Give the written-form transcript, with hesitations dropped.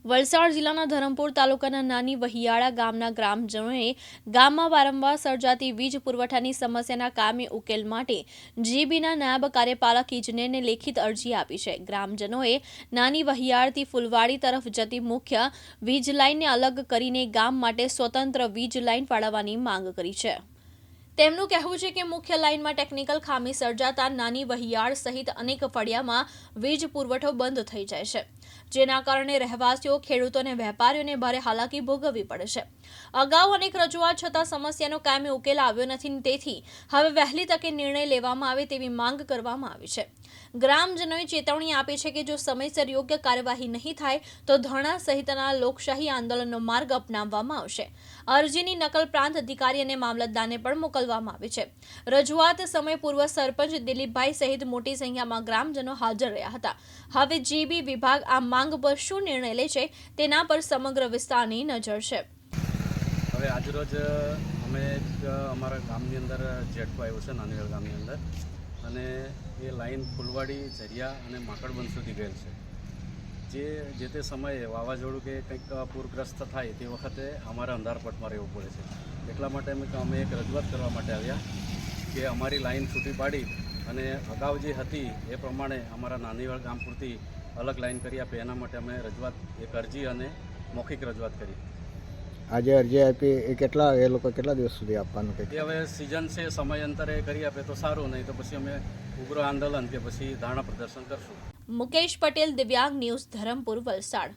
વલસાડ જિલ્લાના ધરમપુર તાલુકાના નાની વહિયાળા ગામના ગ્રામજનોએ ગામમાં વારંવાર સર્જાતી વીજ પુરવઠાની સમસ્યાના કાયમી ઉકેલ માટે જીબીના નાયબ કાર્યપાલક ઇજનેરને લેખિત અરજી આપી છે। ગ્રામજનોએ નાની વહિયાળથી ફુલવાડી તરફ જતી મુખ્ય વીજ લાઇનને અલગ કરીને ગામ માટે સ્વતંત્ર વીજ લાઇન ફાળવવાની માંગ કરી છે। તેમનું કહેવું છે કે મુખ્ય લાઇનમાં ટેકનિકલ ખામી સર્જાતા નાની વહિયાળ સહિત અનેક ફળિયામાં વીજ પુરવઠો બંધ થઈ જાય છે, જેના કારણે રહેવાસીઓ, ખેડૂતો અને વેપારીઓને ભારે હાલાકી ભોગવવી પડે છે। અગાઉ અનેક રજૂઆત છતાં સમસ્યાનો કાયમી ઉકેલ આવ્યો નથી, તેથી હવે વહેલી તકે નિર્ણય લેવામાં આવે તેવી માંગ કરવામાં આવી છે। ગ્રામજનોએ ચેતવણી આપી છે કે જો સમયસર યોગ્ય કાર્યવાહી નહીં થાય તો ધરણા સહિતના લોકશાહી આંદોલનનો માર્ગ અપનાવવામાં આવશે। અરજીની નકલ પ્રાંત અધિકારી અને મામલતદારને પણ મોકલવામાં આવી છે। રજૂઆત સમય પૂર્વ સરપંચ દિલીપભાઈ સહિત મોટી સંખ્યામાં ગ્રામજનો હાજર રહ્યા હતા। હવે જીબી વિભાગ આ માંગ પર શું નિર્ણય લે છે તેના પર સમગ્ર વિસ્તારની નજર છે। હવે આજરોજ અમે અમારા ગામની અંદર ઝેટકો આવ્યો છે, નાનીવાડ ગામની અંદર, અને એ લાઈન ફૂલવાડી, ઝરિયા અને માકડબંધ સુધી ગયેલ છે। જે તે સમયે વાવાઝોડું કે કંઈક પૂરગ્રસ્ત થાય તે વખતે અમારે અંધારપટમાં રહેવું પડે છે। એટલા માટે અમે એક રજૂઆત કરવા માટે આવ્યા કે અમારી લાઈન છૂટી પાડી અને અગાઉ જે હતી એ પ્રમાણે અમારા નાનીવાડ ગામ પૂરતી અલગ લાઈન કરી આપે, એના માટે અમે એક અરજી અને મૌખિક રજૂઆત કરી। આજે અરજી આપી એ લોકો કેટલા દિવસ સુધી આપવાનું કે હવે સિઝન છે, સમયાંતરે કરી આપે તો સારું, નહીં તો પછી અમે ઉગ્ર આંદોલન કે પછી ધરણા પ્રદર્શન કરશું। મુકેશ પટેલ, દિવ્યાંગ ન્યૂઝ, ધરમપુર, વલસાડ।